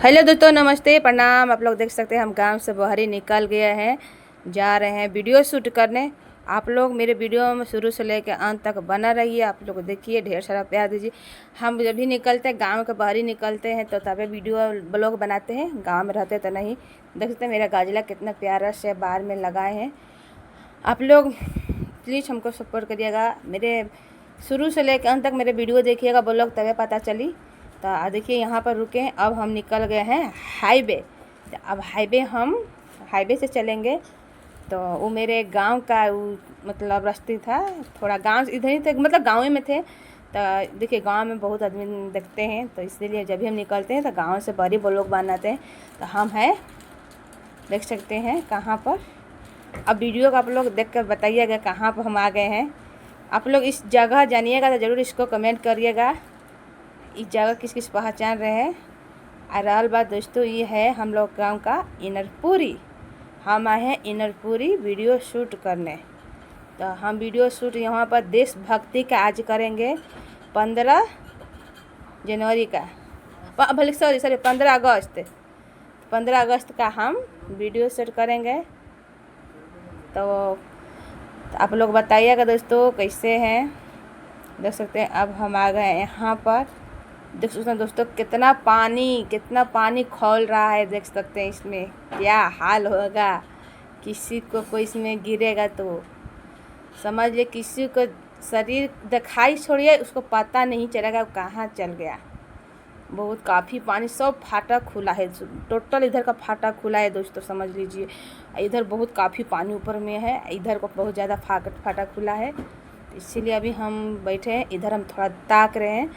Hello दोस्तों, नमस्ते, प्रणाम। आप लोग देख सकते हैं हम गांव से बाहर ही निकल गए हैं, जा रहे हैं वीडियो शूट करने। आप लोग मेरे वीडियो में शुरू से लेकर अंत तक बना रहिए। आप लोग देखिए, ढेर सारा प्यार दीजिए। हम जब भी निकलते हैं गांव के बाहर ही निकलते हैं तो तभी वीडियो ब्लॉग बनाते हैं, गांव में रहते तो नहीं। देख सकते हैं मेरा गाजला कितना प्यारा से बाहर में लगाए हैं। आप लोग प्लीज़ हमको सपोर्ट करिएगा, मेरे शुरू से लेकर अंत तक मेरे वीडियो देखिएगा, ब्लॉग तभी पता चली। तो देखिए यहाँ पर रुके हैं, अब हम निकल गए हैं हाईवे। तो अब हम हाईवे से चलेंगे। तो वो मेरे गांव का मतलब रास्ते था, थोड़ा गांव इधर ही थे, मतलब गाँव में थे। तो देखिए गांव में बहुत आदमी देखते हैं, तो इसीलिए जब भी हम निकलते हैं तो गांव से बड़ी ब्लॉग बनाते हैं। तो हम हैं, देख सकते हैं कहाँ पर। अब वीडियो का आप लोग देख कर बताइएगा कहाँ पर हम आ गए हैं। आप लोग इस जगह जानिएगा तो ज़रूर इसको कमेंट करिएगा, इस जगह किस किस पहचान रहे हैं। और बात दोस्तों ये है हम लोग गांव का इनरपुरी। हम आए हैं इनरपुरी वीडियो शूट करने। तो हम वीडियो शूट यहाँ पर देशभक्ति का आज करेंगे, 15 जनवरी का, भले सॉरी 15 अगस्त का हम वीडियो शूट करेंगे। तो आप लोग बताइएगा दोस्तों कैसे हैं। देख सकते हैं अब हम आ गए हैं यहाँ पर। देख सकते हैं दोस्तों कितना पानी खौल रहा है। देख सकते हैं इसमें क्या हाल होगा, किसी को कोई इसमें गिरेगा तो समझ ले किसी को शरीर दिखाई छोड़िए, उसको पता नहीं चलेगा वो कहाँ चल गया। बहुत काफ़ी पानी, सब फाटक खुला है, टोटल इधर का फाटक खुला है दोस्तों, समझ लीजिए। इधर बहुत काफ़ी पानी ऊपर में है, इधर को बहुत ज़्यादा फाटक खुला है। इसीलिए अभी हम बैठे हैं इधर, हम थोड़ा ताक रहे हैं,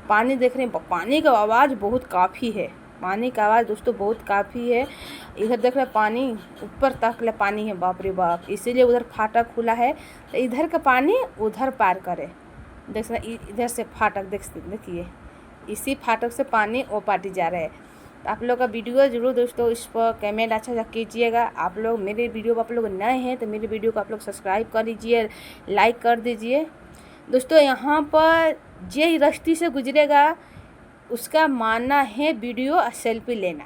पानी देख रहे हैं। पानी का आवाज़ बहुत काफ़ी है, पानी का आवाज़ दोस्तों बहुत काफ़ी है। इधर देख रहे हैं पानी ऊपर तक ले पानी है, बाप रे बाप। इसीलिए उधर फाटक खुला है तो इधर का पानी उधर पार करे। देख सकते इधर से फाटक देखिए, इसी फाटक से पानी ओ पाटी जा रहा है। तो आप लोग का वीडियो ज़रूर दोस्तों इस पर कमेंट अच्छा कीजिएगा। आप लोग मेरे वीडियो को आप लोग नए हैं तो मेरे वीडियो को आप लोग सब्सक्राइब कर लीजिए, लाइक कर दीजिए दोस्तों। यहाँ पर जे रास्ते से गुजरेगा उसका मानना है वीडियो सेल्फी लेना।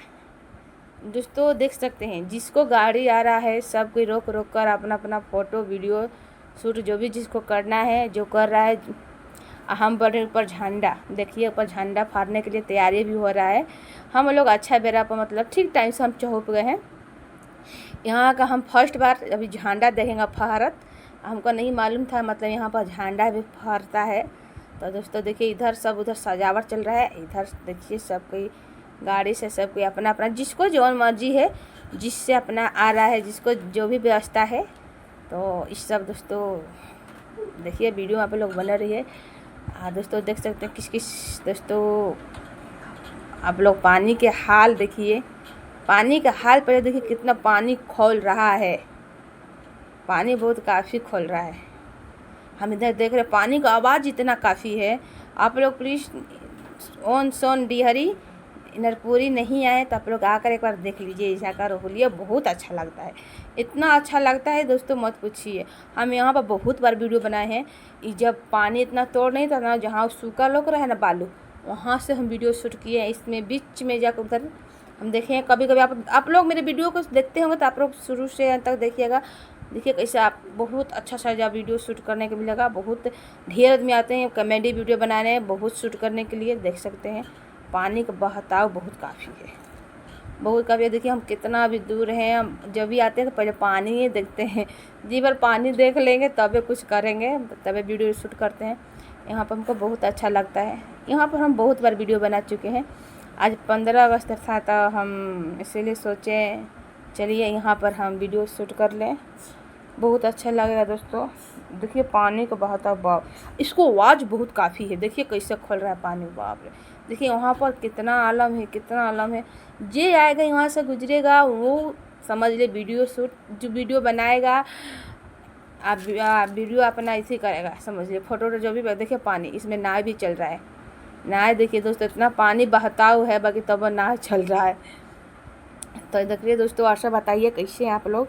दोस्तों देख सकते हैं जिसको गाड़ी आ रहा है सब कोई रोक कर अपना अपना फ़ोटो वीडियो शूट जो भी जिसको करना है जो कर रहा है। हम बड़े ऊपर झंडा देखिए, ऊपर झंडा फाड़ने के लिए तैयारी भी हो रहा है। हम लोग अच्छा बेरा पर मतलब ठीक टाइम से हम चौक गए हैं। यहाँ का हम फर्स्ट बार अभी झंडा देखेंगे फहरत, हमको नहीं मालूम था मतलब यहाँ पर झंडा भी फहरता है। तो दोस्तों देखिए इधर सब उधर सजावट चल रहा है। इधर देखिए सब कोई गाड़ी से सब कोई अपना अपना जिसको जो मर्जी है, जिससे अपना आ रहा है, जिसको जो भी व्यवस्था है। तो इस सब दोस्तों देखिए वीडियो आप लोग बना रही है। दोस्तों देख सकते हैं किस दोस्तों आप लोग पानी के हाल देखिए, पानी का हाल पहले देखिए कितना पानी खोल रहा है, पानी बहुत काफ़ी खोल रहा है। हम इधर देख रहे पानी का आवाज़ इतना काफ़ी है। आप लोग प्लीज़ ओन सोन डिहरी इनरपुरी नहीं आए तो आप लोग आकर एक बार देख लीजिए, ऐसा करो बोलिए, बहुत अच्छा लगता है, इतना अच्छा लगता है दोस्तों मत पूछिए। हम यहाँ पर बहुत बार वीडियो बनाए हैं, जब पानी इतना तोड़ नहीं था ना, जहाँ सूखा लोग रहे ना बालू, वहाँ से हम वीडियो शूट किए हैं। इसमें बीच में जाकर उधर हम देखे हैं। कभी कभी आप लोग मेरे वीडियो को देखते होंगे तो आप लोग शुरू से अंत तक देखिएगा। देखिए कैसे आप बहुत अच्छा सा वीडियो शूट करने के मिलेगा। बहुत ढेर आदमी आते हैं कॉमेडी वीडियो बनाने, बहुत शूट करने के लिए। देख सकते हैं पानी का बहताव बहुत काफ़ी है, बहुत काफ़ी है। देखिए हम कितना भी दूर हैं, हम जब भी आते हैं तो पहले पानी ही देखते हैं, जी बार पानी देख लेंगे तभी कुछ करेंगे, तभी वीडियो शूट करते हैं। यहाँ पर हमको बहुत अच्छा लगता है। यहाँ पर हम बहुत बार वीडियो बना चुके हैं। आज 15 अगस्त था तो हम इसीलिए सोचे चलिए यहाँ पर हम वीडियो शूट कर लें, बहुत अच्छा लगेगा दोस्तों। देखिए पानी का बहता बाप, इसको आवाज़ बहुत काफ़ी है। देखिए कैसे खोल रहा है पानी, बाप रे। देखिए वहाँ पर कितना आलम है, कितना आलम है। जे आएगा यहाँ से गुजरेगा वो समझ ले वीडियो शूट, जो वीडियो बनाएगा आप वीडियो अपना इसी करेगा, समझ लिए फोटो जो भी। देखिए पानी, इसमें नाव भी चल रहा है, नाव देखिए दोस्तों इतना पानी बहताव है, बाकी तब नाव चल रहा है। तो देखिए दोस्तों अच्छा बताइए कैसे हैं आप लोग।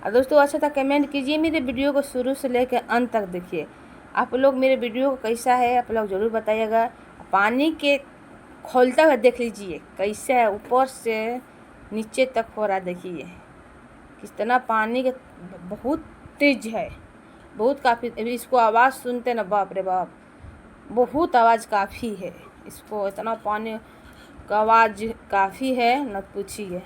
और दोस्तों अच्छा था कमेंट कीजिए, मेरे वीडियो को शुरू से लेकर अंत तक देखिए। आप लोग मेरे वीडियो को कैसा है आप लोग ज़रूर बताइएगा। पानी के खोलता हुआ देख लीजिए कैसे है, ऊपर से नीचे तक हो रहा है। देखिए कितना पानी का बहुत तेज है, बहुत काफ़ी। इसको आवाज़ सुनते ना, बाप रे बाप, बहुत आवाज़ काफ़ी है इसको, इतना पानी का आवाज़ काफ़ी है, न पूछिए।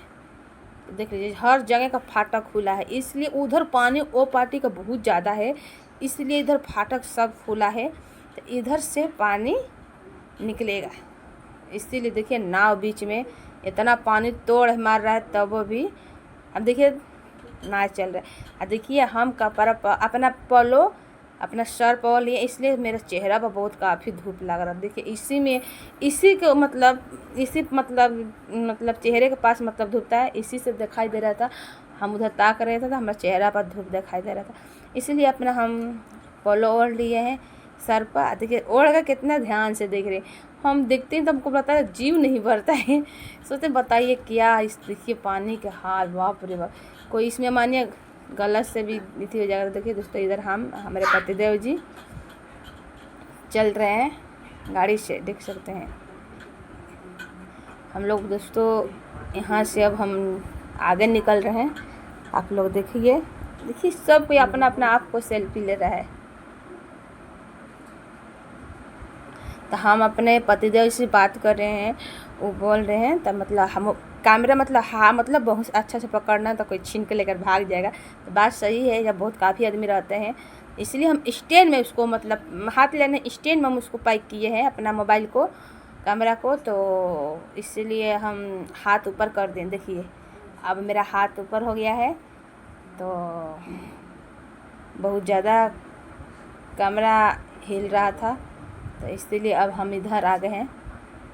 देख लीजिए हर जगह का फाटक खुला है, इसलिए उधर पानी ओ पार्टी का बहुत ज़्यादा है, इसलिए इधर फाटक सब खुला है, तो इधर से पानी निकलेगा। इसीलिए देखिए नाव बीच में इतना पानी तोड़ मार रहा है, तब भी अब देखिए नाव चल रहा है। अब देखिए हम कपड़ा अपना पलो अपना सर पर लिए, इसलिए मेरा चेहरा पर बहुत काफ़ी धूप लग रहा है। देखिए इसी को मतलब चेहरे के पास मतलब धूपता है, इसी से दिखाई दे रहा था। हम उधर ताक रहे थे तो हमारा चेहरा पर धूप दिखाई दे रहा था, इसीलिए अपना हम पलो ओढ़ लिए हैं सर पर। देखिए ओढ़ कर कितना ध्यान से देख रहे हैं, हम देखते हैं तो हमको पता है जीव नहीं भरता है। सोचते बताइए क्या इस देखिए पानी के हाल, बाप रे बाप। कोई इसमें मानिए गलत से भी नीति हो जाएगा। देखिए दोस्तों इधर हमारे पतिदेव जी चल रहे हैं गाड़ी से, देख सकते हैं हम लोग। दोस्तों यहाँ से अब हम आगे निकल रहे हैं, आप लोग देखिए सब कोई अपना अपना आप को सेल्फी ले रहा है। तो हम अपने पतिदेव से बात कर रहे हैं, वो बोल रहे हैं तो मतलब हम कैमरा मतलब बहुत अच्छा से पकड़ना, तो कोई छीन के लेकर भाग जाएगा। तो बात सही है, जब बहुत काफ़ी आदमी रहते हैं, इसलिए हम स्टैंड में उसको मतलब हाथ लेने स्टैंड में हम उसको पैक किए हैं अपना मोबाइल को, कैमरा को। तो इसलिए हम हाथ ऊपर कर दें। देखिए अब मेरा हाथ ऊपर हो गया है, तो बहुत ज़्यादा कैमरा हिल रहा था, तो इसलिए अब हम इधर आ गए हैं,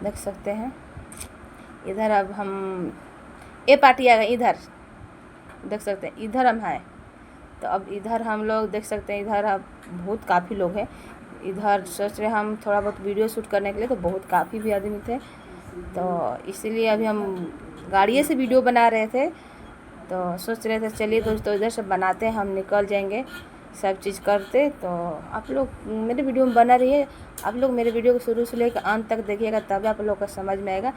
देख सकते हैं। इधर अब हम ए पार्टी आ गए, इधर देख सकते हैं, इधर हम हैं। तो अब इधर हम लोग देख सकते हैं, इधर अब बहुत काफ़ी लोग हैं। इधर सोच रहे हम थोड़ा बहुत वीडियो शूट करने के लिए, तो बहुत काफ़ी भी आदमी थे, तो इसीलिए अभी हम गाड़िए से वीडियो बना रहे थे। तो सोच रहे थे चलिए दोस्तों इधर से बनाते हैं, हम निकल जाएंगे सब चीज़ करते। तो आप लोग मेरे वीडियो में बना रहिए, आप लोग मेरे वीडियो को शुरू से लेकर अंत तक देखिएगा, तब आप लोग को समझ में आएगा।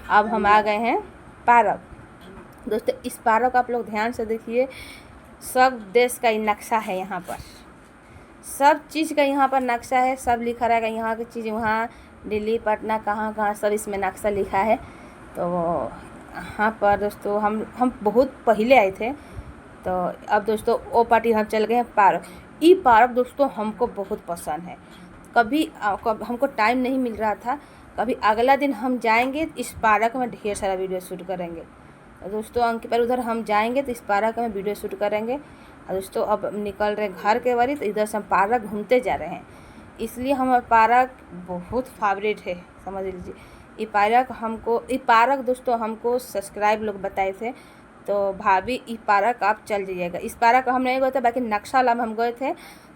अब हम आ गए हैं पार्क। दोस्तों इस पार्क आप लोग ध्यान से देखिए, सब देश का ही नक्शा है यहाँ पर, सब चीज़ का यहाँ पर नक्शा है, सब लिखा रहेगा यहाँ की चीज़, वहाँ दिल्ली पटना कहाँ कहाँ सब इसमें नक्शा लिखा है। तो यहाँ पर दोस्तों हम बहुत पहले आए थे। तो अब दोस्तों ओ पार्टी हम चल गए हैं पार्क। ये पार्क दोस्तों हमको बहुत पसंद है, कभी हमको टाइम नहीं मिल रहा था, कभी अगला दिन हम जाएंगे इस पार्क में ढेर सारा वीडियो शूट करेंगे। तो दोस्तों अंकित पर उधर हम जाएंगे तो इस पार्क में वीडियो शूट करेंगे। और दोस्तों अब निकल रहे घर के बारी, तो इधर से हम पार्क घूमते जा रहे हैं, इसलिए हमारा पार्क बहुत फेवरेट है, समझ लीजिए। ये पार्क दोस्तों हमको सब्सक्राइब लोग बताए थे, तो भाभी ये पार्क आप चल जाइएगा। इस पार्क हम नहीं गए थे, बाकी नक्शा हम गए थे।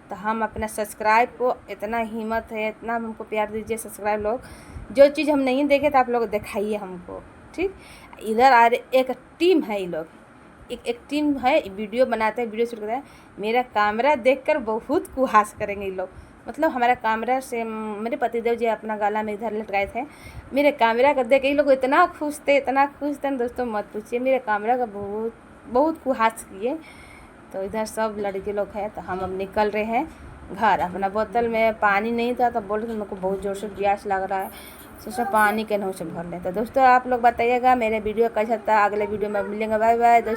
तो हम अपना सब्सक्राइब को इतना हिम्मत है, इतना हमको प्यार दीजिए सब्सक्राइब लोग, जो चीज़ हम नहीं देखे तो आप लोग दिखाइए हमको, ठीक। इधर आ रहे एक टीम है, ये लोग एक टीम है, वीडियो बनाते हैं, वीडियो शूट करते हैं। मेरा कैमरा देखकर बहुत कुहास करेंगे ये लोग, मतलब हमारा कैमरा से मेरे पतिदेव जी अपना गला में इधर लटकाए थे, मेरे कैमरा का देख के ये लोग इतना खुश थे दोस्तों मत पूछिए, मेरे कैमरा का बहुत कुहास किए। तो इधर सब लड़के लोग हैं। तो हम अब निकल रहे हैं घर। अपना बोतल में पानी नहीं था, तो बोल रहे थे मेरे को बहुत ज़ोर से प्यास लग रहा है, सोचा पानी के नहू से भर लें। तो दोस्तों आप लोग बताइएगा मेरे वीडियो कैसा था, अगले वीडियो में मिलेंगे। बाय बाय दोस्तों।